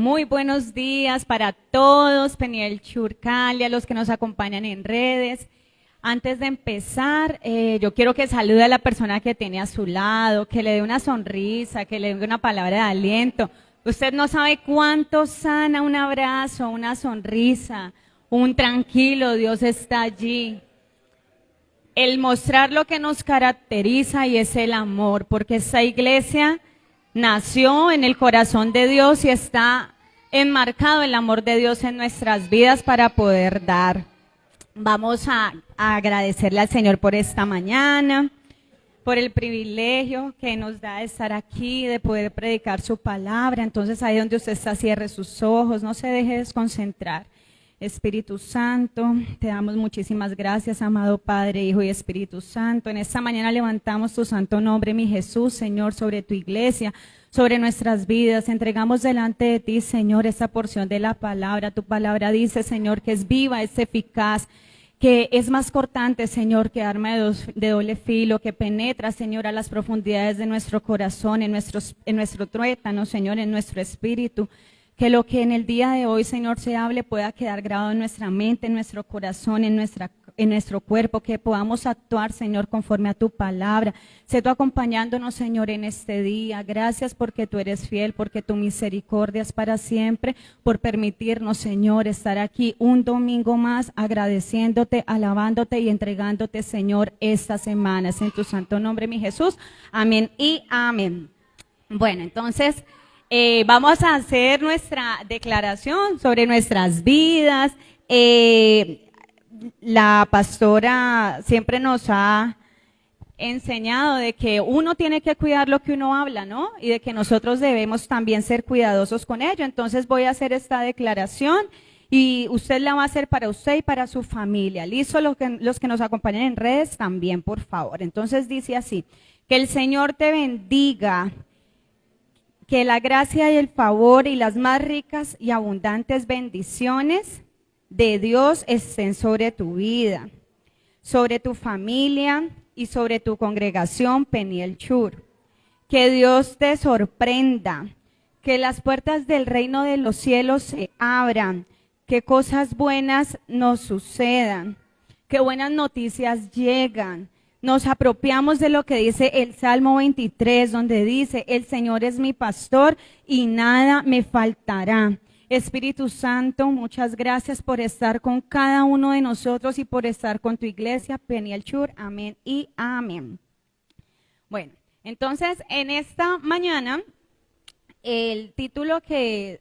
muy buenos días para todos, Peniel Churcal y a los que nos acompañan en redes. Antes de empezar, yo quiero que salude a la persona que tiene a su lado, que le dé una sonrisa, que le dé una palabra de aliento. Usted no sabe cuánto sana un abrazo, una sonrisa, un tranquilo, Dios está allí. El mostrar lo que nos caracteriza y es el amor, porque esta iglesia nació en el corazón de Dios y está enmarcado el amor de Dios en nuestras vidas para poder dar. Vamos a agradecerle al Señor por esta mañana, por el privilegio que nos da de estar aquí, de poder predicar su palabra. Entonces ahí donde usted está, cierre sus ojos, no se deje desconcentrar. Espíritu Santo, te damos muchísimas gracias, amado Padre, Hijo y Espíritu Santo. En esta mañana levantamos tu santo nombre, mi Jesús, Señor, sobre tu iglesia, sobre nuestras vidas. Entregamos delante de ti, Señor, esta porción de la palabra. Tu palabra dice, Señor, que es viva, es eficaz, que es más cortante, Señor, que arma de doble filo, que penetra, Señor, a las profundidades de nuestro corazón, en nuestro tuétano, Señor, en nuestro espíritu. Que lo que en el día de hoy, Señor, se hable pueda quedar grabado en nuestra mente, en nuestro corazón, en nuestro cuerpo, que podamos actuar, Señor, conforme a tu palabra. Sé tú acompañándonos, Señor, en este día. Gracias porque tú eres fiel, porque tu misericordia es para siempre, por permitirnos, Señor, estar aquí un domingo más agradeciéndote, alabándote y entregándote, Señor, estas semanas. En tu santo nombre, mi Jesús. Amén y amén. Bueno, entonces vamos a hacer nuestra declaración sobre nuestras vidas. La pastora siempre nos ha enseñado de que uno tiene que cuidar lo que uno habla, ¿no? Y de que nosotros debemos también ser cuidadosos con ello. Entonces voy a hacer esta declaración y usted la va a hacer para usted y para su familia. ¿Listo? Los que nos acompañan en redes también, por favor. Entonces dice así: que el Señor te bendiga, que la gracia y el favor y las más ricas y abundantes bendiciones de Dios estén sobre tu vida, sobre tu familia y sobre tu congregación Peniel Chur. Que Dios te sorprenda, que las puertas del reino de los cielos se abran, que cosas buenas nos sucedan, que buenas noticias llegan. Nos apropiamos de lo que dice el Salmo 23, donde dice, el Señor es mi pastor y nada me faltará. Espíritu Santo, muchas gracias por estar con cada uno de nosotros y por estar con tu iglesia, Peniel Chur. Amén y amén. Bueno, entonces en esta mañana, el título que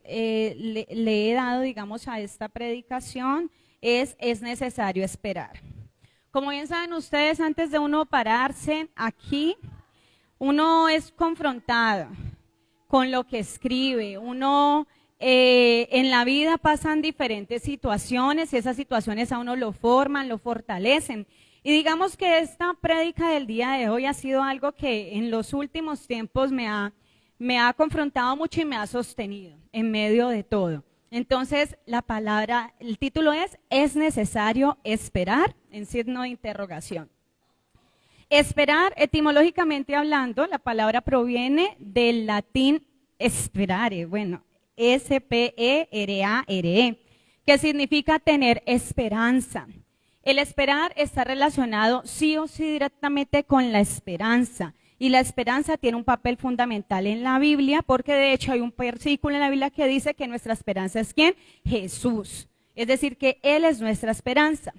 le he dado, digamos, a esta predicación es necesario esperar. Como bien saben ustedes, antes de uno pararse aquí, uno es confrontado con lo que escribe. Uno en la vida pasan diferentes situaciones y esas situaciones a uno lo forman, lo fortalecen. Y digamos que esta prédica del día de hoy ha sido algo que en los últimos tiempos me ha confrontado mucho y me ha sostenido en medio de todo. Entonces, el título es necesario esperar, en signo de interrogación. Esperar, etimológicamente hablando, la palabra proviene del latín esperare, S-P-E-R-A-R-E, que significa tener esperanza. El esperar está relacionado sí o sí directamente con la esperanza. Y la esperanza tiene un papel fundamental en la Biblia, porque de hecho hay un versículo en la Biblia que dice que nuestra esperanza es ¿quién? Jesús. Es decir, que Él es nuestra esperanza.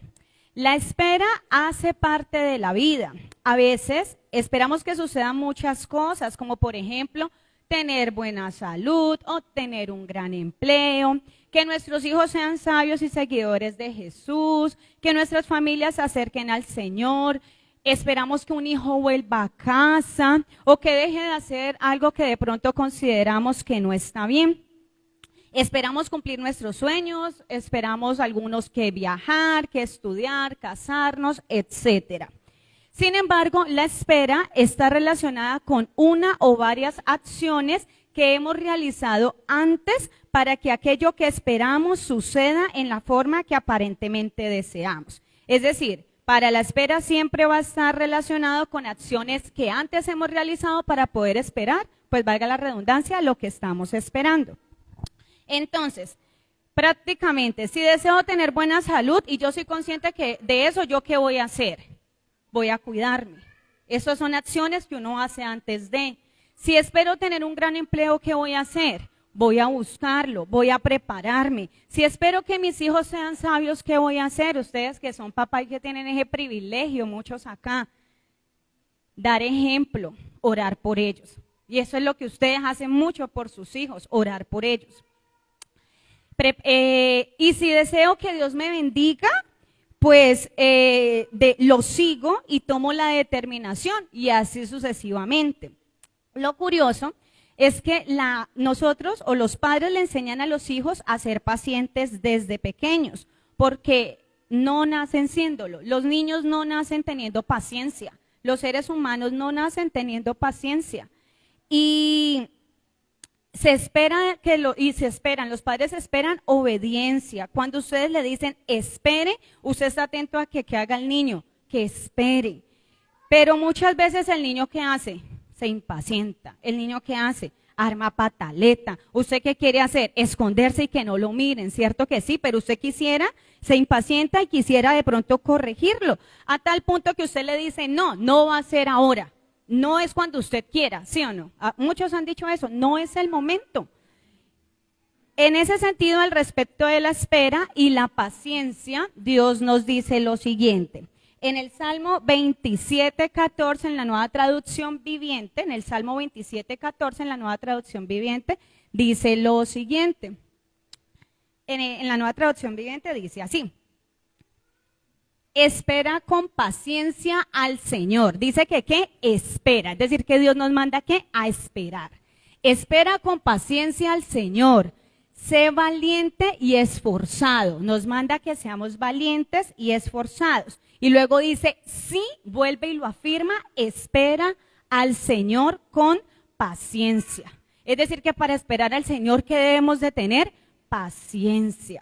La espera hace parte de la vida. A veces esperamos que sucedan muchas cosas, como por ejemplo, tener buena salud o tener un gran empleo, que nuestros hijos sean sabios y seguidores de Jesús, que nuestras familias se acerquen al Señor. Esperamos que un hijo vuelva a casa o que deje de hacer algo que de pronto consideramos que no está bien. Esperamos cumplir nuestros sueños, esperamos algunos que viajar, que estudiar, casarnos, etcétera. Sin embargo, la espera está relacionada con una o varias acciones que hemos realizado antes para que aquello que esperamos suceda en la forma que aparentemente deseamos. Es decir, para la espera siempre va a estar relacionado con acciones que antes hemos realizado para poder esperar, pues valga la redundancia, lo que estamos esperando. Entonces, prácticamente, si deseo tener buena salud y yo soy consciente que de eso, ¿yo qué voy a hacer? Voy a cuidarme. Esas son acciones que uno hace antes de. Si espero tener un gran empleo, ¿qué voy a hacer? Voy a buscarlo, voy a prepararme. Si espero que mis hijos sean sabios, ¿qué voy a hacer? Ustedes que son papás y que tienen ese privilegio, muchos acá, dar ejemplo, orar por ellos. Y eso es lo que ustedes hacen mucho por sus hijos, orar por ellos. Y si deseo que Dios me bendiga, pues lo sigo y tomo la determinación y así sucesivamente. Lo curioso es que nosotros o los padres le enseñan a los hijos a ser pacientes desde pequeños, porque no nacen siéndolo. Los niños no nacen teniendo paciencia. Los seres humanos no nacen teniendo paciencia. Y se espera los padres esperan obediencia. Cuando ustedes le dicen espere, usted está atento a que haga el niño, que espere. Pero muchas veces el niño, ¿qué hace? Se impacienta. El niño, ¿qué hace? Arma pataleta. ¿Usted qué quiere hacer? Esconderse y que no lo miren, ¿cierto que sí? Pero usted se impacienta y quisiera de pronto corregirlo, a tal punto que usted le dice, no va a ser ahora. No es cuando usted quiera, ¿sí o no? Muchos han dicho eso, no es el momento. En ese sentido, al respecto de la espera y la paciencia, Dios nos dice lo siguiente. En el Salmo 27:14, en la Nueva Traducción Viviente, dice lo siguiente. En la Nueva Traducción Viviente dice así: espera con paciencia al Señor. Dice que ¿qué? Espera. Es decir, que Dios nos manda ¿qué? A esperar. Espera con paciencia al Señor. Sé valiente y esforzado. Nos manda que seamos valientes y esforzados. Y luego dice, sí, vuelve y lo afirma, espera al Señor con paciencia. Es decir, que para esperar al Señor, ¿qué debemos de tener? Paciencia.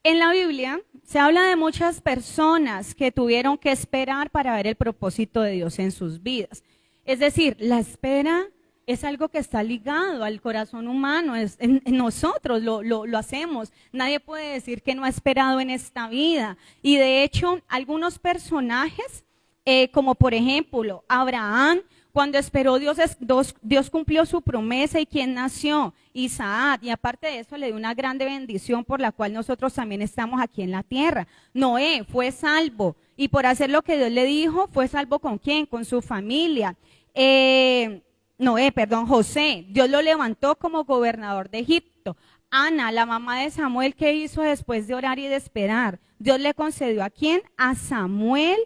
En la Biblia se habla de muchas personas que tuvieron que esperar para ver el propósito de Dios en sus vidas. Es decir, la espera es algo que está ligado al corazón humano, en nosotros lo hacemos. Nadie puede decir que no ha esperado en esta vida. Y de hecho, algunos personajes, como por ejemplo Abraham, cuando esperó Dios cumplió su promesa. ¿Y quién nació? Isaac. Y aparte de eso le dio una grande bendición por la cual nosotros también estamos aquí en la tierra. Noé fue salvo. Y por hacer lo que Dios le dijo, fue salvo ¿con quién? Con su familia. José. Dios lo levantó como gobernador de Egipto. Ana, la mamá de Samuel, ¿qué hizo después de orar y de esperar? Dios le concedió ¿a quién? A Samuel,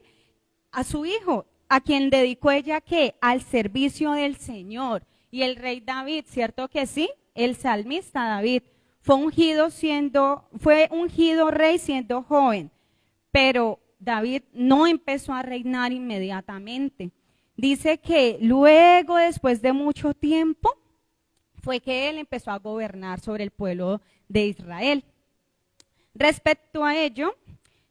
a su hijo. ¿A quien dedicó ella qué? Al servicio del Señor. Y el rey David, ¿cierto que sí? El salmista David fue ungido rey siendo joven, pero David no empezó a reinar inmediatamente. Dice que luego, después de mucho tiempo, fue que él empezó a gobernar sobre el pueblo de Israel. Respecto a ello,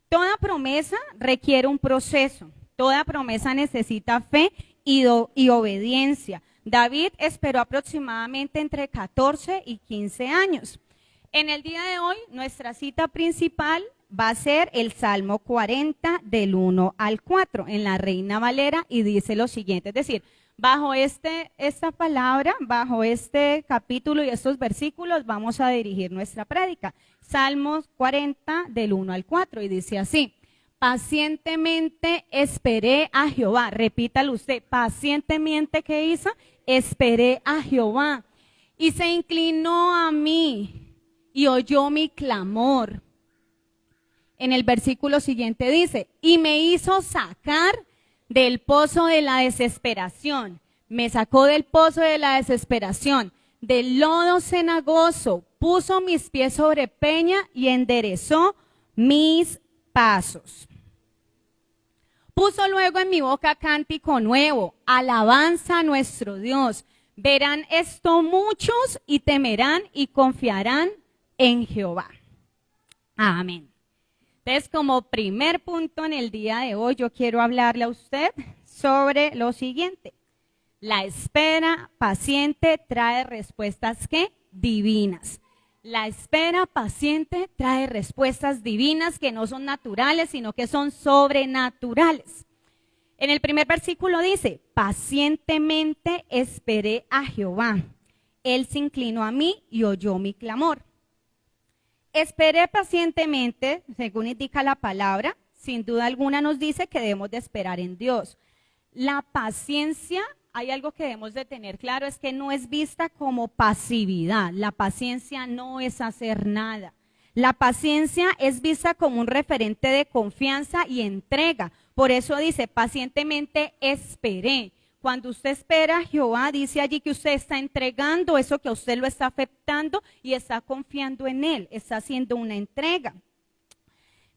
toda promesa requiere un proceso. Toda promesa necesita fe y obediencia. David esperó aproximadamente entre 14 y 15 años. En el día de hoy, nuestra cita principal va a ser el Salmo 40 del 1 al 4 en la Reina Valera y dice lo siguiente, es decir, bajo esta palabra, bajo este capítulo y estos versículos vamos a dirigir nuestra prédica. Salmos 40 del 1 al 4 y dice así: pacientemente esperé a Jehová. Repítalo usted, pacientemente, ¿qué hizo? Esperé a Jehová y se inclinó a mí y oyó mi clamor. En el versículo siguiente dice, y me hizo sacar del pozo de la desesperación. Me sacó del pozo de la desesperación, del lodo cenagoso, puso mis pies sobre peña y enderezó mis pasos. Puso luego en mi boca cántico nuevo, alabanza a nuestro Dios. Verán esto muchos y temerán y confiarán en Jehová. Amén. Entonces, como primer punto en el día de hoy, yo quiero hablarle a usted sobre lo siguiente. La espera paciente trae respuestas, ¿qué? Divinas. La espera paciente trae respuestas divinas que no son naturales, sino que son sobrenaturales. En el primer versículo dice, pacientemente esperé a Jehová. Él se inclinó a mí y oyó mi clamor. Esperé pacientemente, según indica la palabra, sin duda alguna nos dice que debemos de esperar en Dios. La paciencia, hay algo que debemos de tener claro, es que no es vista como pasividad. La paciencia no es hacer nada. La paciencia es vista como un referente de confianza y entrega. Por eso dice, pacientemente esperé. Cuando usted espera a Jehová, dice allí que usted está entregando eso que a usted lo está afectando y está confiando en Él, está haciendo una entrega.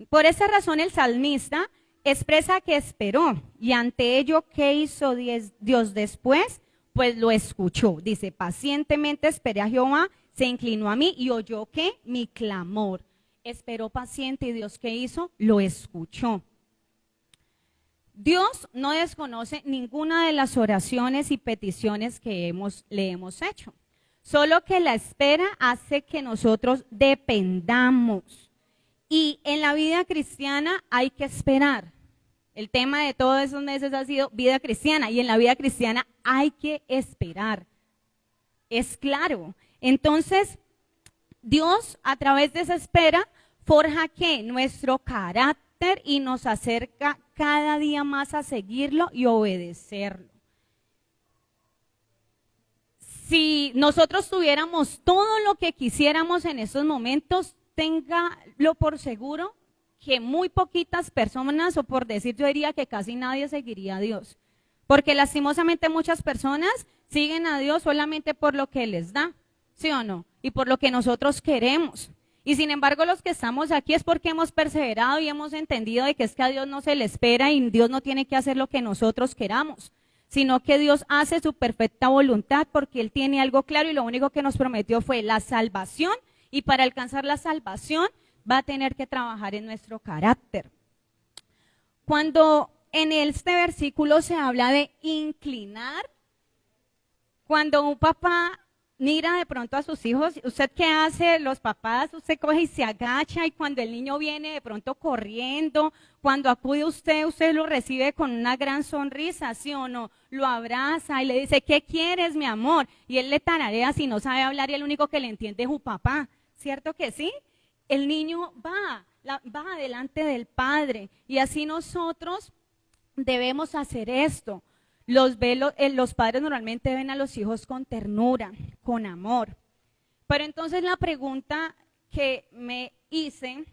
Por esa razón el salmista expresa que esperó y ante ello, ¿qué hizo Dios después? Pues lo escuchó. Dice, pacientemente esperé a Jehová, se inclinó a mí y oyó, ¿qué? Mi clamor. Esperó paciente y Dios, ¿qué hizo? Lo escuchó. Dios no desconoce ninguna de las oraciones y peticiones que le hemos hecho. Solo que la espera hace que nosotros dependamos. Y en la vida cristiana hay que esperar. El tema de todos esos meses ha sido vida cristiana. Y en la vida cristiana hay que esperar. Es claro. Entonces, Dios a través de esa espera forja ¿qué? Nuestro carácter y nos acerca cada día más a seguirlo y obedecerlo. Si nosotros tuviéramos todo lo que quisiéramos en estos momentos, téngalo por seguro que muy poquitas personas, o por decir yo diría que casi nadie seguiría a Dios. Porque lastimosamente muchas personas siguen a Dios solamente por lo que les da, ¿sí o no? Y por lo que nosotros queremos. Y sin embargo los que estamos aquí es porque hemos perseverado y hemos entendido de que es que a Dios no se le espera y Dios no tiene que hacer lo que nosotros queramos, sino que Dios hace su perfecta voluntad porque Él tiene algo claro y lo único que nos prometió fue la salvación, y para alcanzar la salvación va a tener que trabajar en nuestro carácter. Cuando en este versículo se habla de inclinar, cuando un papá mira de pronto a sus hijos, ¿usted qué hace? Los papás, usted coge y se agacha y cuando el niño viene de pronto corriendo, cuando acude usted lo recibe con una gran sonrisa, ¿sí o no? Lo abraza y le dice, ¿qué quieres, mi amor? Y él le tararea si no sabe hablar y el único que le entiende es su papá, ¿cierto que sí? El niño va delante del padre y así nosotros debemos hacer esto. Los padres normalmente ven a los hijos con ternura, con amor. Pero entonces la pregunta que me hice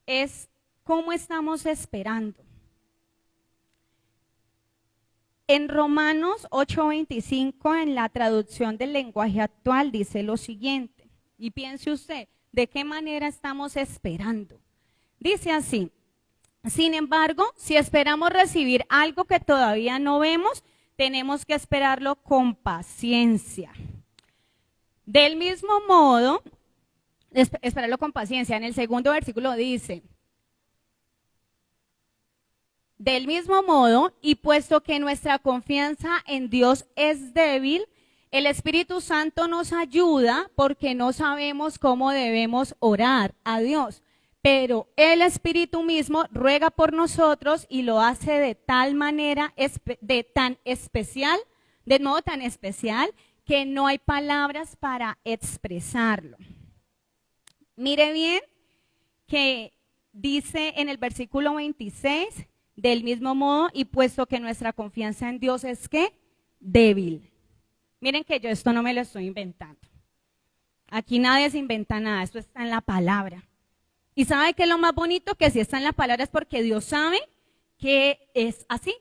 es, ¿cómo estamos esperando? En Romanos 8:25, en la traducción del lenguaje actual, dice lo siguiente. Y piense usted, ¿de qué manera estamos esperando? Dice así. Sin embargo, si esperamos recibir algo que todavía no vemos, tenemos que esperarlo con paciencia. Del mismo modo, esperarlo con paciencia. En el segundo versículo dice, del mismo modo, y puesto que nuestra confianza en Dios es débil, el Espíritu Santo nos ayuda porque no sabemos cómo debemos orar a Dios. Pero el Espíritu mismo ruega por nosotros y lo hace de tal manera, de modo tan especial, que no hay palabras para expresarlo. Mire bien que dice en el versículo 26, del mismo modo, y puesto que nuestra confianza en Dios es ¿qué? Débil. Miren que yo esto no me lo estoy inventando. Aquí nadie se inventa nada, esto está en la palabra. Y sabe que lo más bonito que si está en la palabra es porque Dios sabe que es así.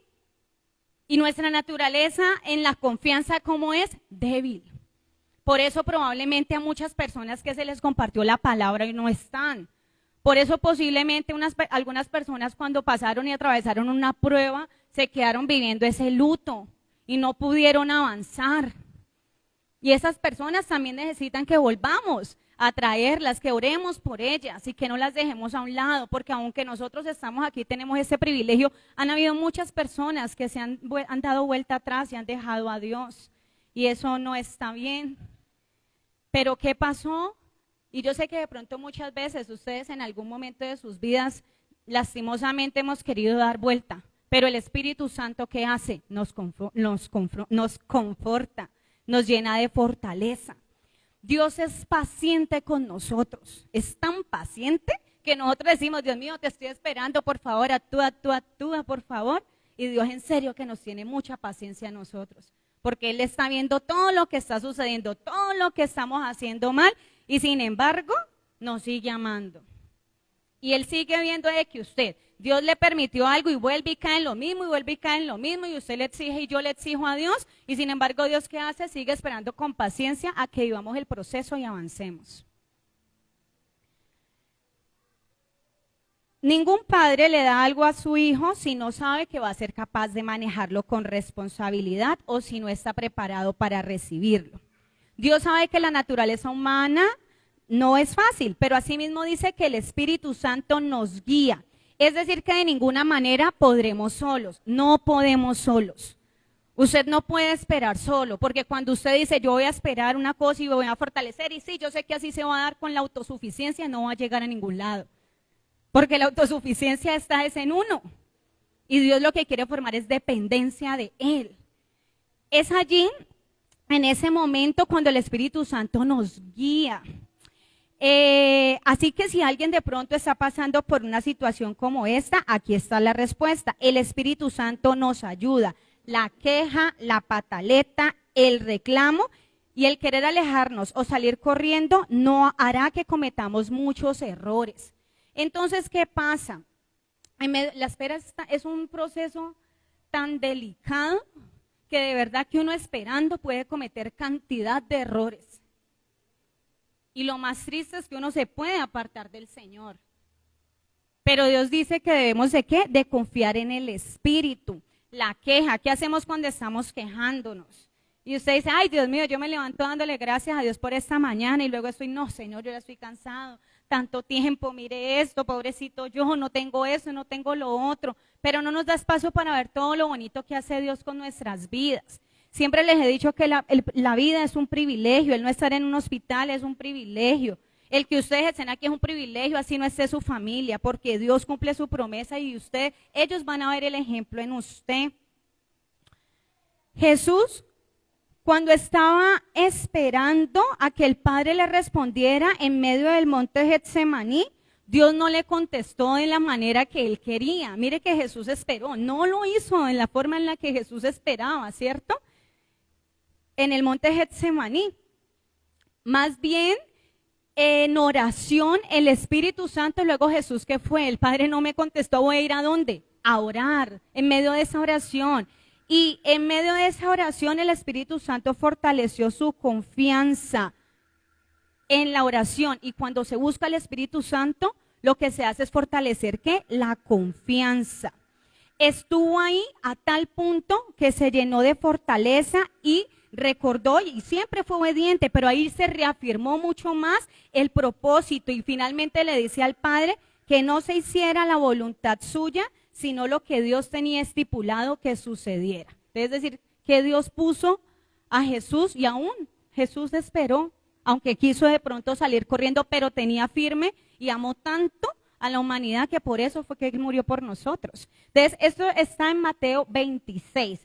Y nuestra naturaleza en la confianza, ¿cómo es? Débil. Por eso probablemente a muchas personas que se les compartió la palabra y no están. Por eso posiblemente algunas personas cuando pasaron y atravesaron una prueba se quedaron viviendo ese luto y no pudieron avanzar. Y esas personas también necesitan que volvamos a traerlas, que oremos por ellas y que no las dejemos a un lado, porque aunque nosotros estamos aquí, tenemos ese privilegio, han habido muchas personas que se han dado vuelta atrás y han dejado a Dios, y eso no está bien. Pero ¿qué pasó? Y yo sé que de pronto muchas veces ustedes en algún momento de sus vidas lastimosamente hemos querido dar vuelta, pero el Espíritu Santo, ¿qué hace? Nos conforta, nos llena de fortaleza. Dios es paciente con nosotros, es tan paciente que nosotros decimos, Dios mío, te estoy esperando, por favor, actúa, por favor. Y Dios en serio que nos tiene mucha paciencia a nosotros, porque Él está viendo todo lo que está sucediendo, todo lo que estamos haciendo mal, y sin embargo, nos sigue amando. Y Él sigue viendo de que Dios le permitió algo y vuelve y cae en lo mismo, y vuelve y cae en lo mismo, y usted le exige y yo le exijo a Dios, y sin embargo, Dios, ¿qué hace? Sigue esperando con paciencia a que vivamos el proceso y avancemos. Ningún padre le da algo a su hijo si no sabe que va a ser capaz de manejarlo con responsabilidad o si no está preparado para recibirlo. Dios sabe que la naturaleza humana no es fácil, pero asimismo dice que el Espíritu Santo nos guía. Es decir, que de ninguna manera podremos solos, no podemos solos. Usted no puede esperar solo, porque cuando usted dice, yo voy a esperar una cosa y me voy a fortalecer, y sí, yo sé que así se va a dar con la autosuficiencia, no va a llegar a ningún lado. Porque la autosuficiencia está en uno. Y Dios lo que quiere formar es dependencia de Él. Es allí, en ese momento, cuando el Espíritu Santo nos guía. Así que si alguien de pronto está pasando por una situación como esta, aquí está la respuesta. El Espíritu Santo nos ayuda. La queja, la pataleta, el reclamo y el querer alejarnos o salir corriendo no hará que cometamos muchos errores. Entonces, ¿qué pasa? La espera es un proceso tan delicado que de verdad que uno esperando puede cometer cantidad de errores. Y lo más triste es que uno se puede apartar del Señor. Pero Dios dice que debemos ¿de qué? De confiar en el Espíritu. La queja, ¿qué hacemos cuando estamos quejándonos? Y usted dice, ay Dios mío, yo me levanto dándole gracias a Dios por esta mañana y luego estoy, no Señor, yo ya estoy cansado. Tanto tiempo, mire esto, pobrecito yo, no tengo eso, no tengo lo otro. Pero no nos da espacio para ver todo lo bonito que hace Dios con nuestras vidas. Siempre les he dicho que la vida es un privilegio, el no estar en un hospital es un privilegio, el que ustedes estén aquí es un privilegio, así no esté su familia, porque Dios cumple su promesa y ellos van a ver el ejemplo en usted. Jesús, cuando estaba esperando a que el Padre le respondiera en medio del monte Getsemaní, Dios no le contestó de la manera que él quería. Mire que Jesús esperó, no lo hizo en la forma en la que Jesús esperaba, ¿cierto? En el monte Getsemaní. Más bien, en oración, el Espíritu Santo, luego Jesús, ¿qué fue? El Padre no me contestó, voy a ir ¿a dónde? A orar, en medio de esa oración. Y en medio de esa oración, el Espíritu Santo fortaleció su confianza en la oración. Y cuando se busca al Espíritu Santo, lo que se hace es fortalecer, ¿qué? La confianza. Estuvo ahí a tal punto que se llenó de fortaleza y recordó y siempre fue obediente, pero ahí se reafirmó mucho más el propósito y finalmente le dice al Padre que no se hiciera la voluntad suya, sino lo que Dios tenía estipulado que sucediera. Es decir, que Dios puso a Jesús y aún Jesús esperó, aunque quiso de pronto salir corriendo, pero tenía firme y amó tanto a la humanidad que por eso fue que Él murió por nosotros. Entonces, esto está en Mateo 26,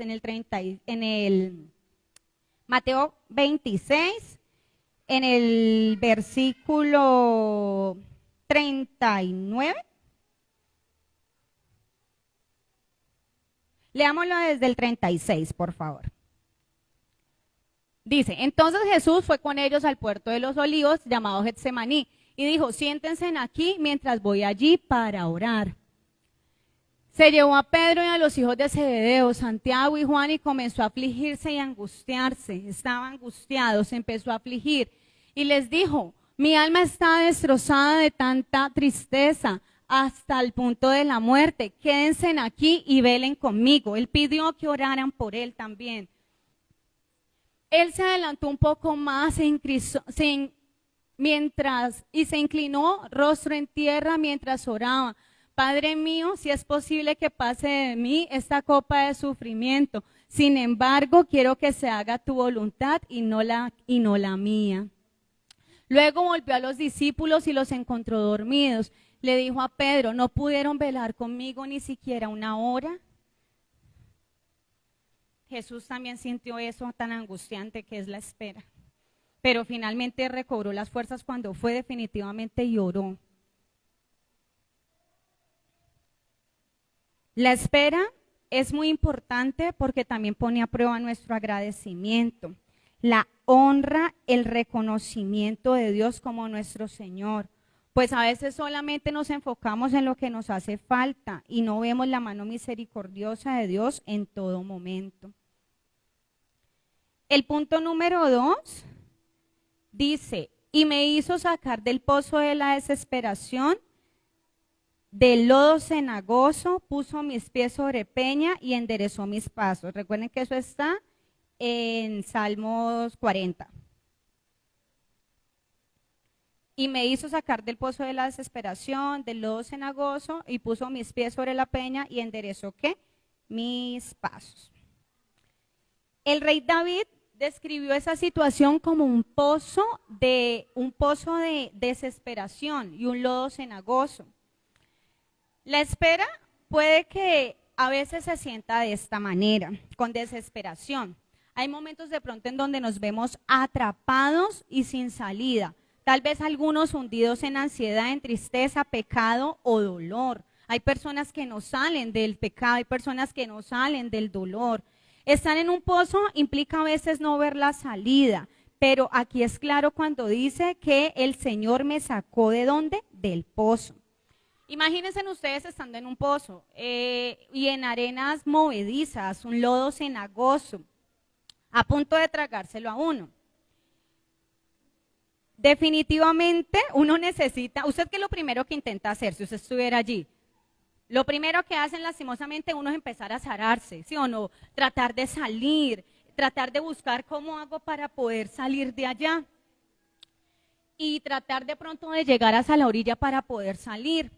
Mateo 26, en el versículo 39. Leámoslo desde el 36, por favor. Dice, entonces Jesús fue con ellos al puerto de los Olivos, llamado Getsemaní, y dijo, siéntense aquí mientras voy allí para orar. Se llevó a Pedro y a los hijos de Zebedeo, Santiago y Juan, y comenzó a afligirse y a angustiarse. Estaba angustiado, se empezó a afligir. Y les dijo, mi alma está destrozada de tanta tristeza hasta el punto de la muerte. Quédense aquí y velen conmigo. Él pidió que oraran por él también. Él se adelantó un poco más, se y se inclinó rostro en tierra mientras oraba. Padre mío, si es posible que pase de mí esta copa de sufrimiento. Sin embargo, quiero que se haga tu voluntad y no la mía. Luego volvió a los discípulos y los encontró dormidos. Le dijo a Pedro, ¿no pudieron velar conmigo ni siquiera una hora? Jesús también sintió eso tan angustiante que es la espera. Pero finalmente recobró las fuerzas cuando fue definitivamente y oró. La espera es muy importante porque también pone a prueba nuestro agradecimiento, la honra, el reconocimiento de Dios como nuestro Señor. Pues a veces solamente nos enfocamos en lo que nos hace falta y no vemos la mano misericordiosa de Dios en todo momento. El punto número 2 dice, y me hizo sacar del pozo de la desesperación, del lodo cenagoso, puso mis pies sobre peña y enderezó mis pasos. Recuerden que eso está en Salmos 40. Y me hizo sacar del pozo de la desesperación, del lodo cenagoso, y puso mis pies sobre la peña y enderezó, ¿qué? Mis pasos. El rey David describió esa situación como un pozo de desesperación y un lodo cenagoso. La espera puede que a veces se sienta de esta manera, con desesperación. Hay momentos de pronto en donde nos vemos atrapados y sin salida. Tal vez algunos hundidos en ansiedad, en tristeza, pecado o dolor. Hay personas que no salen del pecado, hay personas que no salen del dolor. Estar en un pozo implica a veces no ver la salida, pero aquí es claro cuando dice que el Señor me sacó ¿de dónde? Del pozo. Imagínense ustedes estando en un pozo y en arenas movedizas, un lodo cenagoso, a punto de tragárselo a uno. Definitivamente uno necesita, ¿usted qué es lo primero que intenta hacer si usted estuviera allí? Lo primero que hacen lastimosamente uno es empezar a zararse, ¿sí o no? Tratar de salir, tratar de buscar cómo hago para poder salir de allá. Y tratar de pronto de llegar hasta la orilla para poder salir.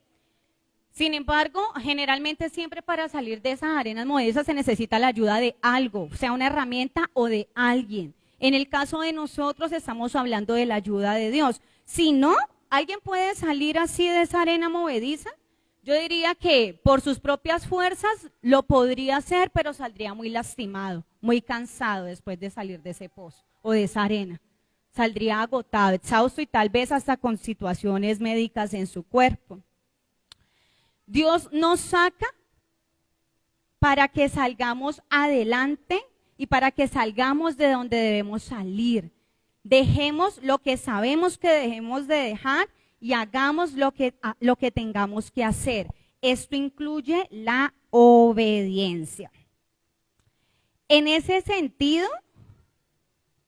Sin embargo, generalmente siempre para salir de esas arenas movedizas se necesita la ayuda de algo, sea una herramienta o de alguien. En el caso de nosotros estamos hablando de la ayuda de Dios. Si no, ¿alguien puede salir así de esa arena movediza? Yo diría que por sus propias fuerzas lo podría hacer, pero saldría muy lastimado, muy cansado después de salir de ese pozo o de esa arena. Saldría agotado, exhausto y tal vez hasta con situaciones médicas en su cuerpo. Dios nos saca para que salgamos adelante y para que salgamos de donde debemos salir. Dejemos lo que sabemos que debemos de dejar y hagamos lo que tengamos que hacer. Esto incluye la obediencia. En ese sentido,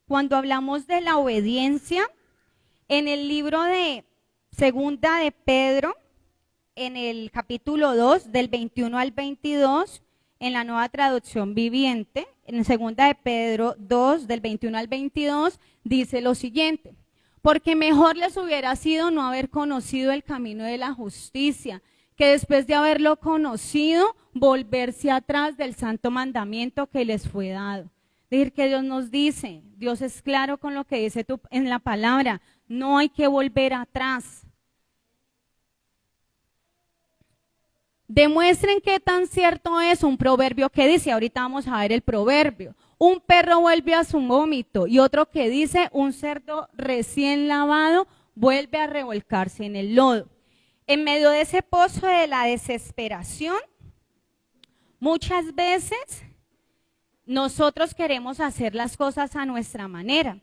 cuando hablamos de la obediencia, en el libro de Segunda de Pedro, en el capítulo 2, del 21 al 22, en la Nueva Traducción Viviente, en Segunda de Pedro 2, del 21 al 22, dice lo siguiente: porque mejor les hubiera sido no haber conocido el camino de la justicia, que después de haberlo conocido, volverse atrás del santo mandamiento que les fue dado. Es decir, que Dios nos dice, Dios es claro con lo que dice en la palabra, no hay que volver atrás. Demuestren qué tan cierto es un proverbio que dice, ahorita vamos a ver el proverbio, un perro vuelve a su vómito, y otro que dice, un cerdo recién lavado vuelve a revolcarse en el lodo. En medio de ese pozo de la desesperación, muchas veces nosotros queremos hacer las cosas a nuestra manera.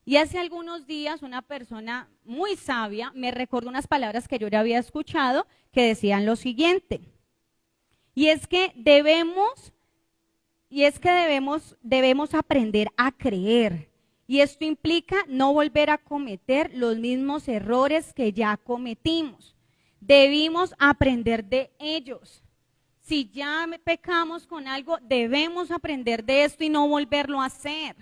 Y hace algunos días una persona muy sabia me recordó unas palabras que yo ya había escuchado que decían lo siguiente. Y es que debemos aprender a creer. Y esto implica no volver a cometer los mismos errores que ya cometimos. Debimos aprender de ellos. Si ya pecamos con algo, debemos aprender de esto y no volverlo a hacer.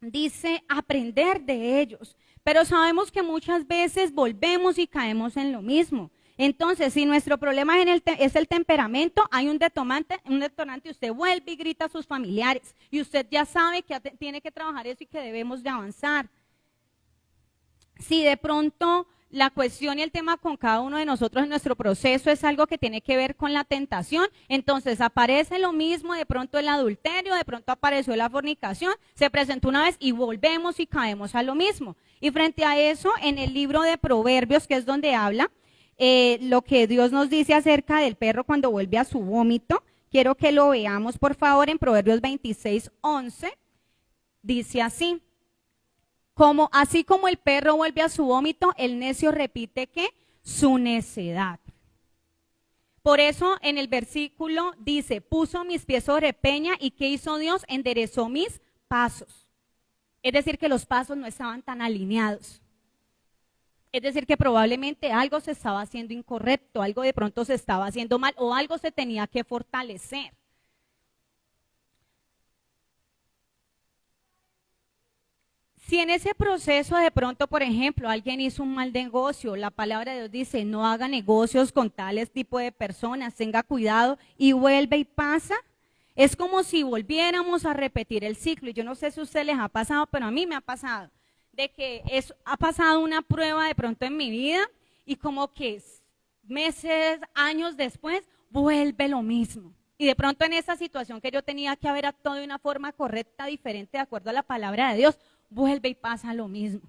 Dice aprender de ellos. pero sabemos que muchas veces volvemos y caemos en lo mismo. Entonces, si nuestro problema es el temperamento, hay un detonante, y usted vuelve y grita a sus familiares, y usted ya sabe que tiene que trabajar eso y que debemos de avanzar. Si de pronto la cuestión y el tema con cada uno de nosotros en nuestro proceso es algo que tiene que ver con la tentación, entonces aparece lo mismo, de pronto el adulterio, de pronto apareció la fornicación, se presentó una vez y volvemos y caemos a lo mismo. Y frente a eso, en el libro de Proverbios, que es donde habla, lo que Dios nos dice acerca del perro cuando vuelve a su vómito, quiero que lo veamos por favor en Proverbios 26:11, dice así: así como el perro vuelve a su vómito, el necio repite ¿qué? Su necedad. Por eso en el versículo dice, puso mis pies sobre peña, y ¿qué hizo Dios? Enderezó mis pasos. Es decir, que los pasos no estaban tan alineados. Es decir, que probablemente algo se estaba haciendo incorrecto, algo de pronto se estaba haciendo mal, o algo se tenía que fortalecer. Si en ese proceso de pronto, por ejemplo, alguien hizo un mal negocio, la palabra de Dios dice, no haga negocios con tales tipo de personas, tenga cuidado, y vuelve y pasa, es como si volviéramos a repetir el ciclo. Y yo no sé si a ustedes les ha pasado, pero a mí me ha pasado, de que ha pasado una prueba de pronto en mi vida, y como que meses, años después, vuelve lo mismo. Y de pronto en esa situación que yo tenía que haber actuado de una forma correcta, diferente, de acuerdo a la palabra de Dios, vuelve y pasa lo mismo.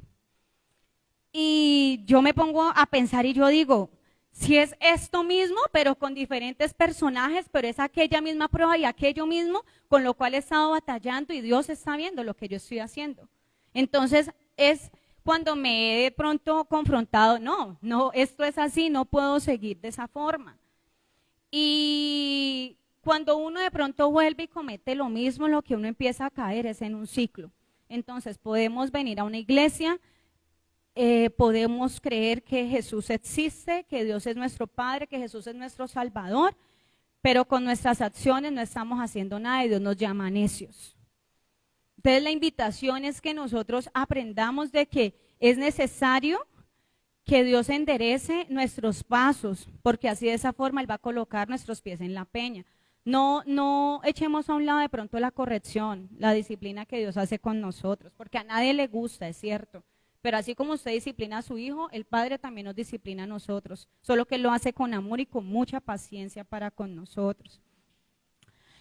Y yo me pongo a pensar y yo digo, si es esto mismo, pero con diferentes personajes, pero es aquella misma prueba y aquello mismo con lo cual he estado batallando, y Dios está viendo lo que yo estoy haciendo. Entonces es cuando me he de pronto confrontado, no, esto es así, no puedo seguir de esa forma. Y cuando uno de pronto vuelve y comete lo mismo, lo que uno empieza a caer es en un ciclo. Entonces podemos venir a una iglesia, podemos creer que Jesús existe, que Dios es nuestro Padre, que Jesús es nuestro Salvador, pero con nuestras acciones no estamos haciendo nada y Dios nos llama necios. Entonces la invitación es que nosotros aprendamos de que es necesario que Dios enderece nuestros pasos, porque así de esa forma Él va a colocar nuestros pies en la peña. No echemos a un lado de pronto la corrección, la disciplina que Dios hace con nosotros, porque a nadie le gusta, es cierto, pero así como usted disciplina a su hijo, el Padre también nos disciplina a nosotros, solo que Él lo hace con amor y con mucha paciencia para con nosotros.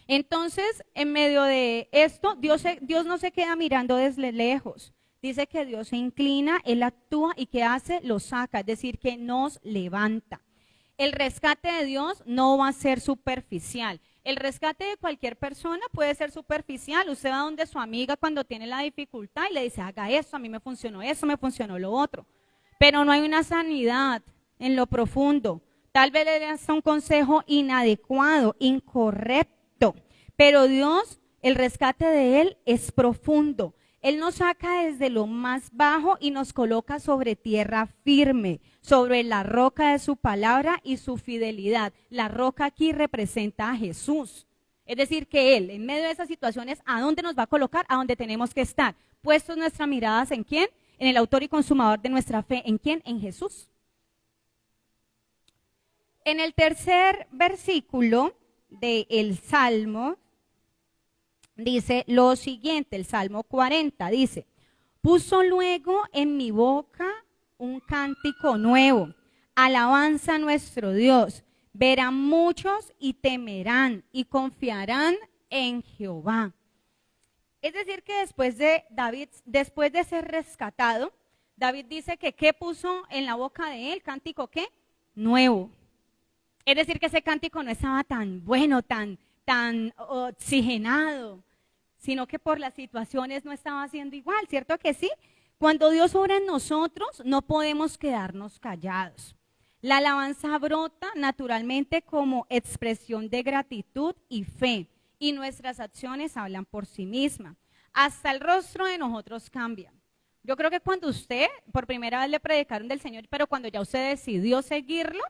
Entonces, en medio de esto, Dios no se queda mirando desde lejos, dice que Dios se inclina, Él actúa, y ¿qué hace? Lo saca, es decir, que nos levanta. El rescate de Dios no va a ser superficial. El rescate de cualquier persona puede ser superficial. Usted va donde su amiga cuando tiene la dificultad y le dice, haga esto, a mí me funcionó eso, me funcionó lo otro. Pero no hay una sanidad en lo profundo. Tal vez le das un consejo inadecuado, incorrecto. Pero Dios, el rescate de Él es profundo. Él nos saca desde lo más bajo y nos coloca sobre tierra firme, sobre la roca de su palabra y su fidelidad. La roca aquí representa a Jesús. Es decir, que Él, en medio de esas situaciones, ¿a dónde nos va a colocar? A donde tenemos que estar. Puestos nuestras miradas ¿en quién? En el autor y consumador de nuestra fe. ¿En quién? En Jesús. En el tercer versículo del Salmo, dice lo siguiente, el Salmo 40, dice, puso luego en mi boca un cántico nuevo, alabanza a nuestro Dios, verán muchos y temerán y confiarán en Jehová. Es decir que después de ser rescatado, David dice que ¿qué puso en la boca de él? ¿Cántico qué? Nuevo. Es decir que ese cántico no estaba tan bueno, tan oxigenado, sino que por las situaciones no estaba siendo igual, ¿cierto que sí? Cuando Dios obra en nosotros, no podemos quedarnos callados. La alabanza brota naturalmente como expresión de gratitud y fe, y nuestras acciones hablan por sí mismas. Hasta el rostro de nosotros cambia. Yo creo que cuando usted, por primera vez le predicaron del Señor, pero cuando ya usted decidió seguirlo,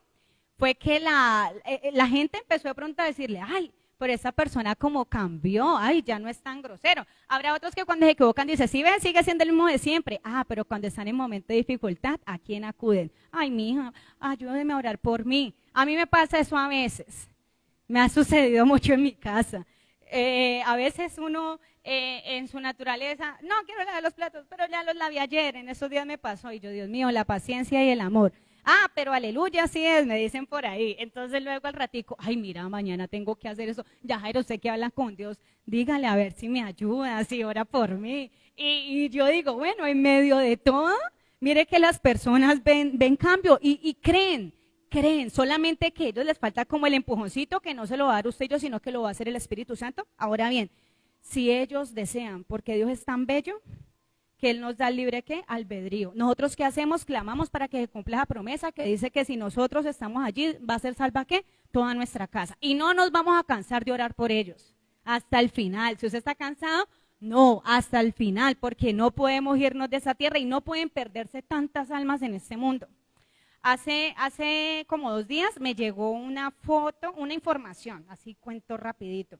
fue que la gente empezó de pronto a decirle, ay, pero esa persona como cambió, ay, ya no es tan grosero. Habrá otros que cuando se equivocan dicen, sí, ven, sigue siendo el mismo de siempre. Ah, pero cuando están en momento de dificultad, ¿a quién acuden? Ay, mija, ayúdeme a orar por mí. A mí me pasa eso a veces. Me ha sucedido mucho en mi casa. A veces uno en su naturaleza, no quiero lavar los platos, pero ya los lavé ayer, en esos días me pasó, y yo, Dios mío, la paciencia y el amor. Ah, pero aleluya, así es, me dicen por ahí. Entonces luego al ratico, ay, mira, mañana tengo que hacer eso. Ya, Jairo, usted que habla con Dios, dígale a ver si me ayuda, si ora por mí. Y yo digo, bueno, en medio de todo, mire que las personas ven cambio y creen, solamente que a ellos les falta como el empujoncito que no se lo va a dar usted y yo, sino que lo va a hacer el Espíritu Santo. Ahora bien, si ellos desean, porque Dios es tan bello, que Él nos da el libre ¿qué? Albedrío. Nosotros ¿qué hacemos? Clamamos para que se cumpla la promesa que dice que si nosotros estamos allí, va a ser salva ¿qué? Toda nuestra casa. Y no nos vamos a cansar de orar por ellos, hasta el final. Si usted está cansado, no, hasta el final, porque no podemos irnos de esa tierra y no pueden perderse tantas almas en este mundo. Hace como 2 días me llegó una foto, una información, así cuento rapidito,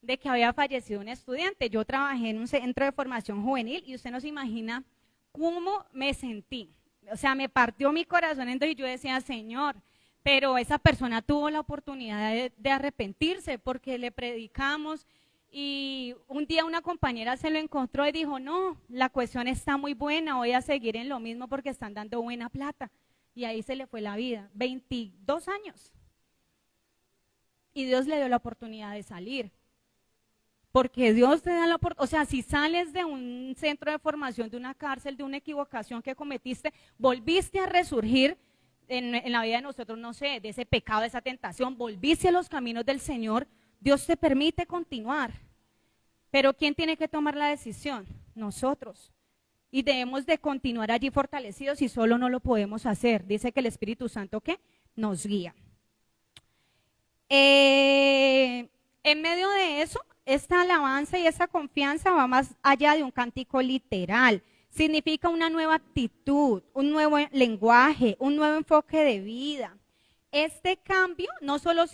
de que había fallecido un estudiante. Yo trabajé en un centro de formación juvenil y usted no se imagina cómo me sentí. O sea, me partió mi corazón en dos y yo decía, Señor, pero esa persona tuvo la oportunidad de arrepentirse porque le predicamos y un día una compañera se lo encontró y dijo, no, la cuestión está muy buena, voy a seguir en lo mismo porque están dando buena plata. Y ahí se le fue la vida, 22 años. Y Dios le dio la oportunidad de salir. Porque Dios te da la oportunidad, o sea, si sales de un centro de formación, de una cárcel, de una equivocación que cometiste, volviste a resurgir en la vida de nosotros, no sé, de ese pecado, de esa tentación, volviste a los caminos del Señor, Dios te permite continuar. Pero ¿quién tiene que tomar la decisión? Nosotros. Y debemos de continuar allí fortalecidos y solo no lo podemos hacer. Dice que el Espíritu Santo, ¿qué? Nos guía. En medio de eso, esta alabanza y esta confianza va más allá de un cántico literal. Significa una nueva actitud, un nuevo lenguaje, un nuevo enfoque de vida. Este cambio no solo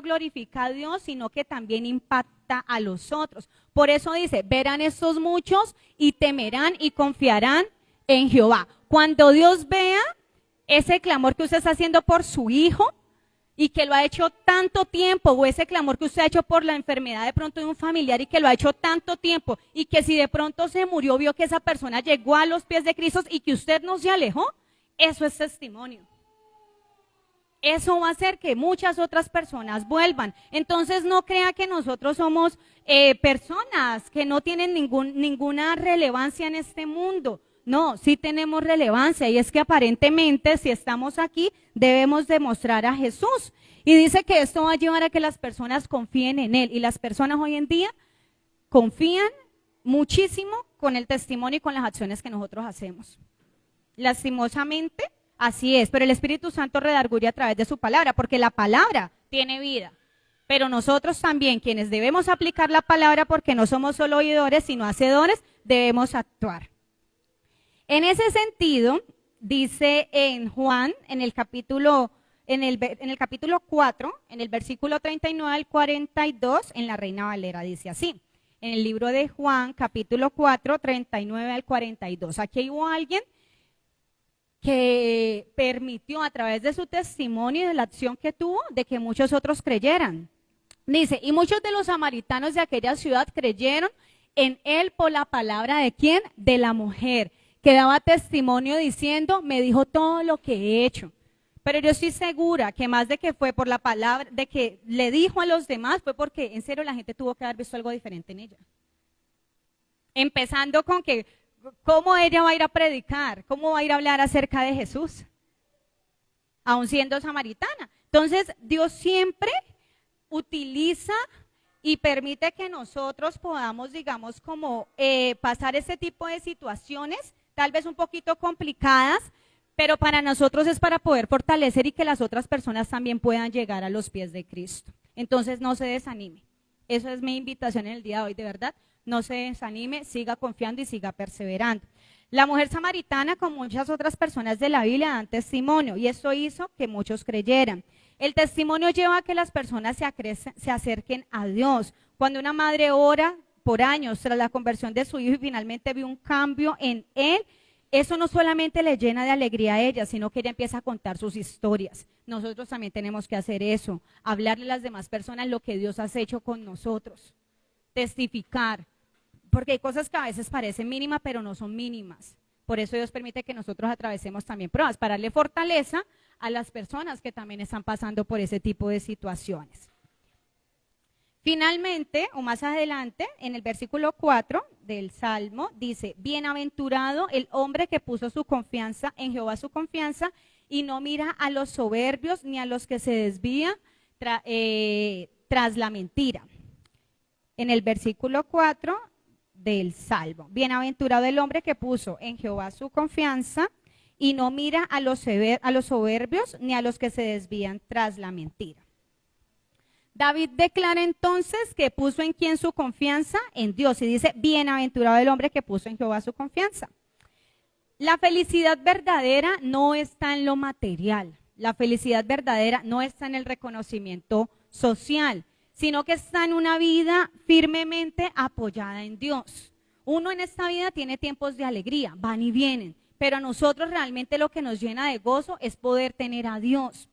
glorifica a Dios, sino que también impacta a los otros. Por eso dice, verán estos muchos y temerán y confiarán en Jehová. Cuando Dios vea ese clamor que usted está haciendo por su hijo y que lo ha hecho tanto tiempo, o ese clamor que usted ha hecho por la enfermedad de pronto de un familiar y que lo ha hecho tanto tiempo, y que si de pronto se murió, vio que esa persona llegó a los pies de Cristo y que usted no se alejó, eso es testimonio. Eso va a hacer que muchas otras personas vuelvan. Entonces no crea que nosotros somos personas que no tienen ninguna relevancia en este mundo. No, sí tenemos relevancia, y es que aparentemente si estamos aquí debemos demostrar a Jesús. Y dice que esto va a llevar a que las personas confíen en Él, y las personas hoy en día confían muchísimo con el testimonio y con las acciones que nosotros hacemos. Lastimosamente, así es, pero el Espíritu Santo redarguye a través de su palabra, porque la palabra tiene vida. Pero nosotros también, quienes debemos aplicar la palabra, porque no somos solo oidores, sino hacedores, debemos actuar. En ese sentido, dice en Juan, en el capítulo 4, en el versículo 39 al 42, en la Reina Valera, dice así. En el libro de Juan, capítulo 4, 39 al 42. Aquí hubo alguien que permitió a través de su testimonio y de la acción que tuvo, de que muchos otros creyeran. Dice, y muchos de los samaritanos de aquella ciudad creyeron en él por la palabra de ¿quién? De la mujer, que daba testimonio diciendo, me dijo todo lo que he hecho. Pero yo estoy segura que más de que fue por la palabra, de que le dijo a los demás, fue porque en serio la gente tuvo que haber visto algo diferente en ella. Empezando con que, ¿cómo ella va a ir a predicar? ¿Cómo va a ir a hablar acerca de Jesús? Aún siendo samaritana. Entonces, Dios siempre utiliza y permite que nosotros podamos, digamos, como pasar ese tipo de situaciones, tal vez un poquito complicadas, pero para nosotros es para poder fortalecer y que las otras personas también puedan llegar a los pies de Cristo. Entonces, no se desanime. Esa es mi invitación en el día de hoy, de verdad. No se desanime, siga confiando y siga perseverando. La mujer samaritana, como muchas otras personas de la Biblia, dan testimonio, y esto hizo que muchos creyeran. El testimonio lleva a que las personas se acerquen a Dios. Cuando una madre ora por años tras la conversión de su hijo y finalmente ve un cambio en él, eso no solamente le llena de alegría a ella, sino que ella empieza a contar sus historias. Nosotros también tenemos que hacer eso, hablarle a las demás personas lo que Dios ha hecho con nosotros, testificar, porque hay cosas que a veces parecen mínimas, pero no son mínimas. Por eso Dios permite que nosotros atravesemos también pruebas, para darle fortaleza a las personas que también están pasando por ese tipo de situaciones. Finalmente, o más adelante, en el versículo 4 del Salmo, dice, bienaventurado el hombre que puso su confianza en Jehová su confianza y no mira a los soberbios ni a los que se desvían tras la mentira. En el versículo 4 del Salmo, bienaventurado el hombre que puso en Jehová su confianza y no mira a los soberbios ni a los que se desvían tras la mentira. David declara entonces que puso en quién su confianza, en Dios, y dice, bienaventurado el hombre que puso en Jehová su confianza. La felicidad verdadera no está en lo material, la felicidad verdadera no está en el reconocimiento social, sino que está en una vida firmemente apoyada en Dios. Uno en esta vida tiene tiempos de alegría, van y vienen, pero a nosotros realmente lo que nos llena de gozo es poder tener a Dios.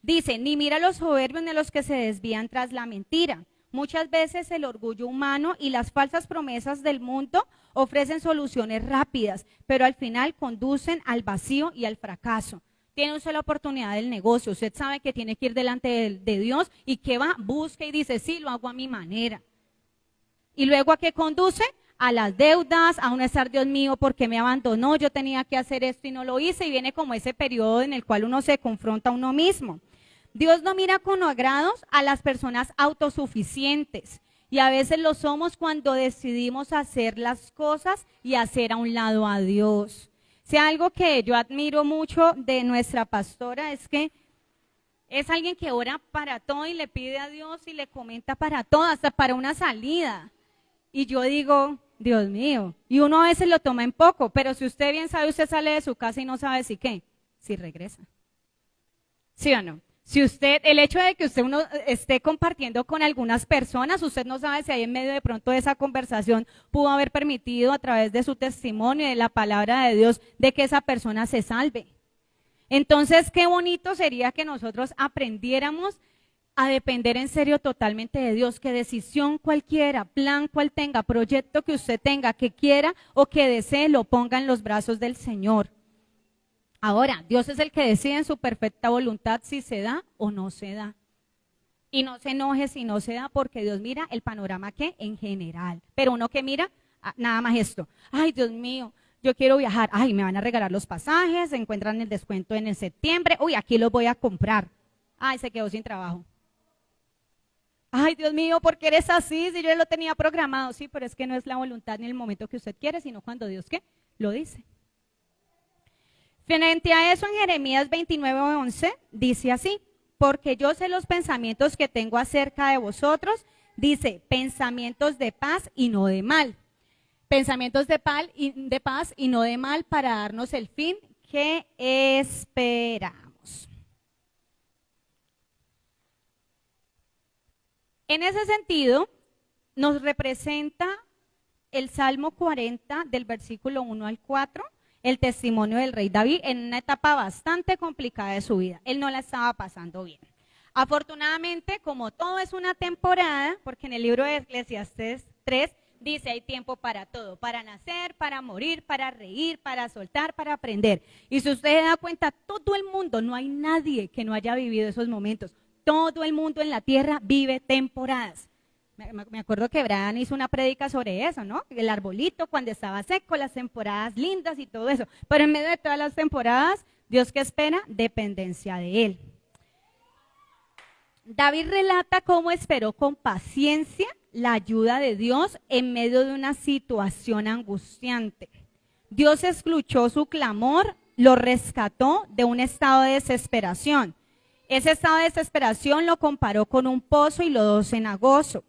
Dice, ni mira a los soberbios ni a los que se desvían tras la mentira. Muchas veces el orgullo humano y las falsas promesas del mundo ofrecen soluciones rápidas, pero al final conducen al vacío y al fracaso. Tiene una sola oportunidad del negocio, usted sabe que tiene que ir delante de Dios y que va, busca y dice, sí, lo hago a mi manera. ¿Y luego a qué conduce? A las deudas, a un estar, Dios mío, ¿por qué me abandonó? Yo tenía que hacer esto y no lo hice, y viene como ese periodo en el cual uno se confronta a uno mismo. Dios no mira con agrados a las personas autosuficientes, y a veces lo somos cuando decidimos hacer las cosas y hacer a un lado a Dios. Si algo que yo admiro mucho de nuestra pastora es que es alguien que ora para todo y le pide a Dios y le comenta para todo, hasta para una salida. Y yo digo, Dios mío, y uno a veces lo toma en poco, pero si usted bien sabe, usted sale de su casa y no sabe si qué, si regresa. ¿Sí o no? Si usted, el hecho de que usted uno esté compartiendo con algunas personas, usted no sabe si ahí en medio de pronto de esa conversación pudo haber permitido a través de su testimonio y de la palabra de Dios de que esa persona se salve. Entonces, qué bonito sería que nosotros aprendiéramos a depender en serio totalmente de Dios, que decisión cualquiera, plan cual tenga, proyecto que usted tenga, que quiera o que desee, lo ponga en los brazos del Señor. Ahora, Dios es el que decide en su perfecta voluntad si se da o no se da. Y no se enoje si no se da, porque Dios mira el panorama que en general. Pero uno que mira, nada más esto. Ay, Dios mío, yo quiero viajar. Ay, me van a regalar los pasajes, se encuentran el descuento en el septiembre. Uy, aquí los voy a comprar. Ay, se quedó sin trabajo. Ay, Dios mío, ¿por qué eres así? Si yo lo tenía programado. Sí, pero es que no es la voluntad ni el momento que usted quiere, sino cuando Dios, ¿qué? Lo dice. Frente a eso, en Jeremías 29:11 dice así, porque yo sé los pensamientos que tengo acerca de vosotros, dice, pensamientos de paz y no de mal. Pensamientos de paz y no de mal, para darnos el fin que esperamos. En ese sentido, nos representa el Salmo 40 del versículo 1 al 4, el testimonio del rey David en una etapa bastante complicada de su vida. Él no la estaba pasando bien. Afortunadamente, como todo es una temporada, porque en el libro de Eclesiastés 3 dice, hay tiempo para todo, para nacer, para morir, para reír, para soltar, para aprender. Y si usted se da cuenta, todo el mundo, no hay nadie que no haya vivido esos momentos. Todo el mundo en la tierra vive temporadas. Me acuerdo que Brian hizo una prédica sobre eso, ¿no? El arbolito cuando estaba seco, las temporadas lindas y todo eso. Pero en medio de todas las temporadas, ¿Dios qué espera? Dependencia de Él. David relata cómo esperó con paciencia la ayuda de Dios en medio de una situación angustiante. Dios escuchó su clamor, lo rescató de un estado de desesperación. Ese estado de desesperación lo comparó con un pozo y lo cenagoso.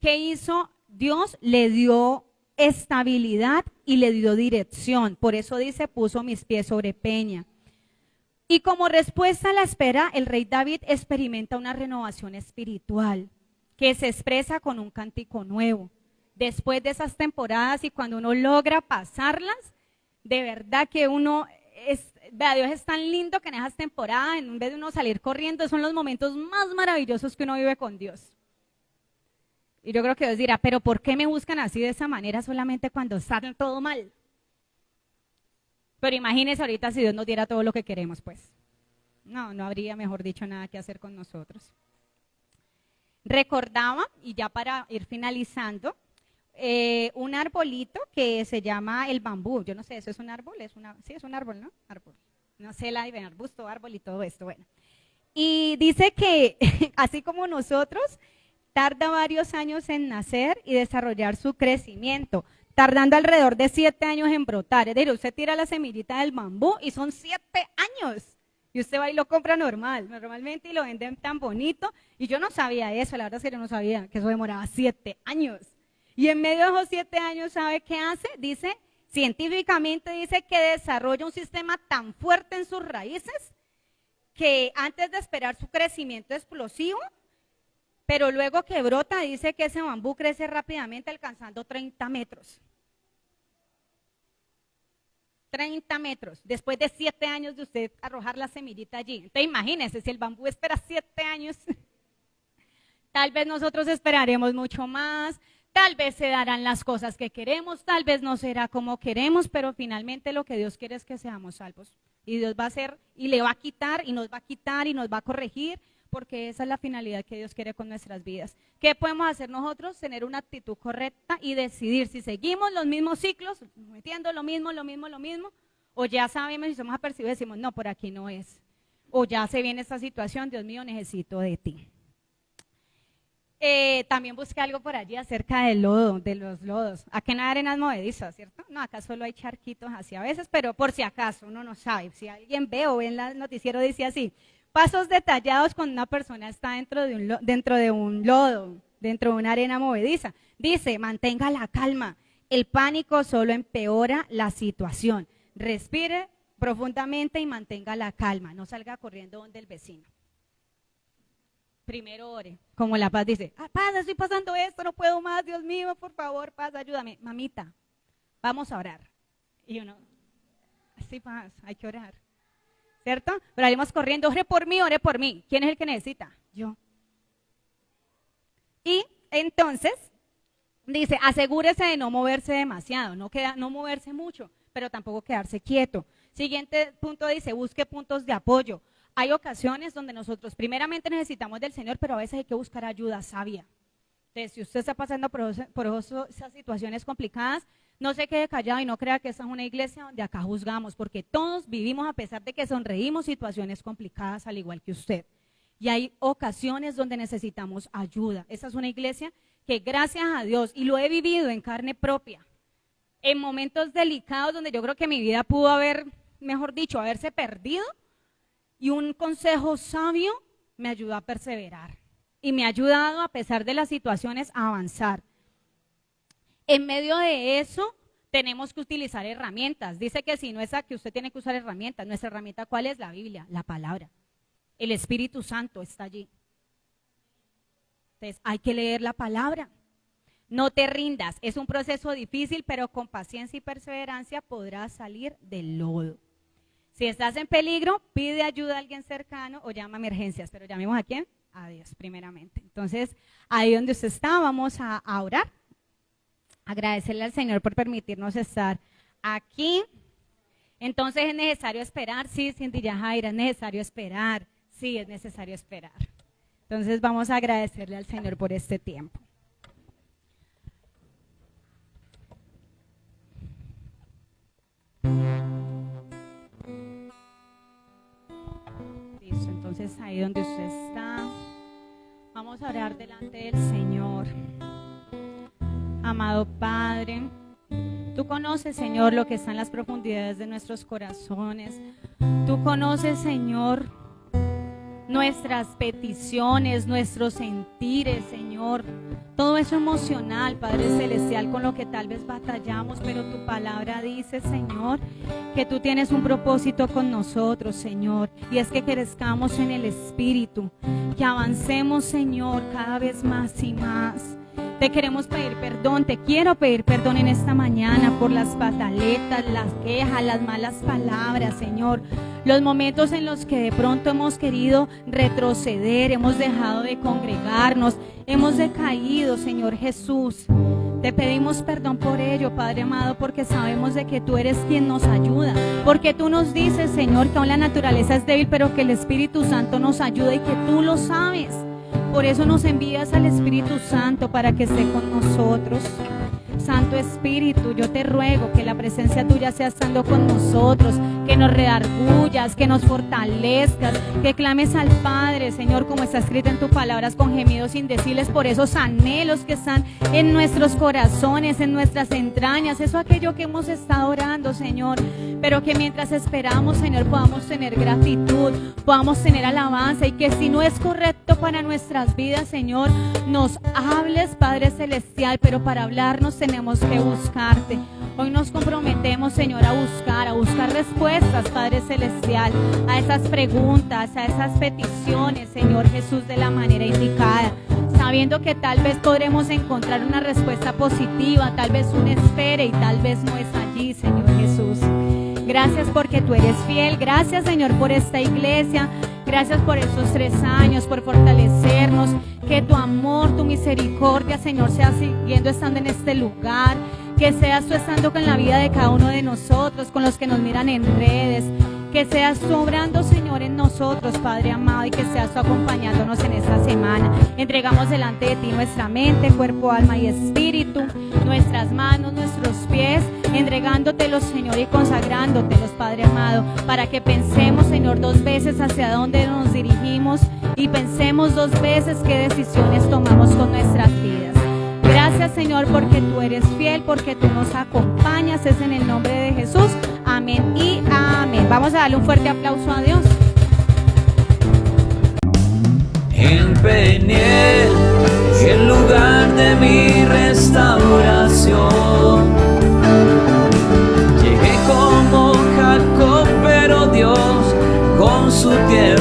¿Qué hizo Dios? Le dio estabilidad y le dio dirección. Por eso dice, puso mis pies sobre peña. Y como respuesta a la espera, el rey David experimenta una renovación espiritual que se expresa con un cántico nuevo. Después de esas temporadas y cuando uno logra pasarlas, de verdad que uno vea, Dios es tan lindo que en esas temporadas, en vez de uno salir corriendo, son los momentos más maravillosos que uno vive con Dios. Y yo creo que Dios dirá, pero ¿por qué me buscan así de esa manera solamente cuando está todo mal? Pero imagínense ahorita si Dios nos diera todo lo que queremos, pues. No habría, mejor dicho, nada que hacer con nosotros. Recordaba, y ya para ir finalizando, un arbolito que se llama el bambú. Yo no sé, ¿eso es un árbol? Sí, es un árbol, ¿no? Árbol. No sé, arbusto, árbol y todo esto, bueno. Y dice que, así como nosotros, tarda varios años en nacer y desarrollar su crecimiento, tardando alrededor de 7 años en brotar. Es decir, usted tira la semillita del bambú y son 7 años. Y usted va y lo compra normalmente y lo venden tan bonito. Y yo no sabía eso, la verdad es que yo no sabía que eso demoraba 7 años. Y en medio de esos 7 años, ¿sabe qué hace? Dice, científicamente dice que desarrolla un sistema tan fuerte en sus raíces que antes de esperar su crecimiento explosivo, pero luego que brota, dice que ese bambú crece rápidamente alcanzando 30 metros. 30 metros, después de 7 años de usted arrojar la semillita allí. Entonces imagínense, si el bambú espera 7 años, tal vez nosotros esperaremos mucho más, tal vez se darán las cosas que queremos, tal vez no será como queremos, pero finalmente lo que Dios quiere es que seamos salvos. Y Dios va a hacer, y le va a quitar, y nos va a quitar, y nos va a corregir, porque esa es la finalidad que Dios quiere con nuestras vidas. ¿Qué podemos hacer nosotros? Tener una actitud correcta y decidir si seguimos los mismos ciclos, metiendo lo mismo, o ya sabemos y somos apercibidos y decimos, no, por aquí no es. O ya se viene esta situación, Dios mío, necesito de ti. También busqué algo por allí acerca del lodo, de los lodos. Aquí no hay arenas movedizas, ¿cierto? No, acá solo hay charquitos así a veces, pero por si acaso, uno no sabe. Si alguien ve o ve en el noticiero, dice así, pasos detallados cuando una persona está dentro de un lodo, dentro de una arena movediza. Dice, mantenga la calma. El pánico solo empeora la situación. Respire profundamente y mantenga la calma. No salga corriendo donde el vecino. Primero ore, como la paz dice, paz, estoy pasando esto, no puedo más, Dios mío, por favor, paz, ayúdame. Mamita, vamos a orar. Y uno, sí, paz, hay que orar. ¿Cierto? Pero salimos corriendo, ore por mí. ¿Quién es el que necesita? Yo. Y entonces, dice, asegúrese de no moverse demasiado, no moverse mucho, pero tampoco quedarse quieto. Siguiente punto dice, busque puntos de apoyo. Hay ocasiones donde nosotros primeramente necesitamos del Señor, pero a veces hay que buscar ayuda sabia. Entonces, si usted está pasando por esas situaciones complicadas, no se quede callado y no crea que esta es una iglesia donde acá juzgamos, porque todos vivimos, a pesar de que sonreímos, situaciones complicadas al igual que usted. Y hay ocasiones donde necesitamos ayuda. Esta es una iglesia que, gracias a Dios, y lo he vivido en carne propia, en momentos delicados donde yo creo que mi vida pudo haberse perdido, y un consejo sabio me ayudó a perseverar y me ha ayudado, a pesar de las situaciones, a avanzar. En medio de eso tenemos que utilizar herramientas. Dice que si no es que usted tiene que usar herramientas. Nuestra herramienta, ¿cuál es? La Biblia, la palabra. El Espíritu Santo está allí. Entonces hay que leer la palabra. No te rindas, es un proceso difícil, pero con paciencia y perseverancia podrás salir del lodo. Si estás en peligro, pide ayuda a alguien cercano o llama a emergencias. Pero llamemos a ¿quién? A Dios, primeramente. Entonces, ahí donde usted está, vamos a orar. Agradecerle al Señor por permitirnos estar aquí. Entonces, ¿es necesario esperar? Sí, Cindy Yajaira, es necesario esperar. Sí, es necesario esperar. Entonces, vamos a agradecerle al Señor por este tiempo. Entonces ahí donde usted está, vamos a orar delante del Señor. Amado Padre, tú conoces, Señor, lo que está en las profundidades de nuestros corazones. Tú conoces, Señor, nuestras peticiones, nuestros sentires, Señor. Todo eso emocional, Padre Celestial, con lo que tal vez batallamos, pero tu palabra dice, Señor, que tú tienes un propósito con nosotros, Señor, y es que crezcamos en el Espíritu, que avancemos, Señor, cada vez más y más. Te queremos pedir perdón, te quiero pedir perdón en esta mañana por las pataletas, las quejas, las malas palabras, Señor. Los momentos en los que de pronto hemos querido retroceder, hemos dejado de congregarnos, hemos decaído, Señor Jesús. Te pedimos perdón por ello, Padre amado, porque sabemos de que tú eres quien nos ayuda. Porque tú nos dices, Señor, que aún la naturaleza es débil, pero que el Espíritu Santo nos ayuda y que tú lo sabes. Por eso nos envías al Espíritu Santo para que esté con nosotros. Santo Espíritu, yo te ruego que la presencia tuya sea estando con nosotros, que nos redargullas, que nos fortalezcas, que clames al Padre, Señor, como está escrito en tus palabras, con gemidos indecibles por esos anhelos que están en nuestros corazones, en nuestras entrañas, eso aquello que hemos estado orando, Señor, pero que mientras esperamos, Señor, podamos tener gratitud, podamos tener alabanza, y que si no es correcto para nuestras vidas, Señor, nos hables, Padre Celestial, pero para hablarnos tenemos que buscarte. Hoy nos comprometemos, Señor, a buscar respuestas, Padre Celestial, a esas preguntas, a esas peticiones, Señor Jesús, de la manera indicada, sabiendo que tal vez podremos encontrar una respuesta positiva, tal vez un espere y tal vez no es allí, Señor Jesús. Gracias porque tú eres fiel. Gracias, Señor, por esta iglesia. Gracias por estos 3 años, por fortalecernos. Que tu amor, tu misericordia, Señor, sea siguiendo estando en este lugar. Que seas tú estando con la vida de cada uno de nosotros, con los que nos miran en redes. Que seas tú obrando, Señor, en nosotros, Padre amado, y que seas tú acompañándonos en esta semana. Entregamos delante de ti nuestra mente, cuerpo, alma y espíritu, nuestras manos, nuestros pies, entregándotelos, Señor, y consagrándotelos, Padre amado, para que pensemos, Señor, 2 veces hacia dónde nos dirigimos y pensemos 2 veces qué decisiones tomamos con nuestras vidas. Gracias, Señor, porque tú eres fiel, porque tú nos acompañas. Es en el nombre de Jesús. Amén y amén. Vamos a darle un fuerte aplauso a Dios. En Peniel, el lugar de mi restauración. Llegué como Jacob, pero Dios con su tierra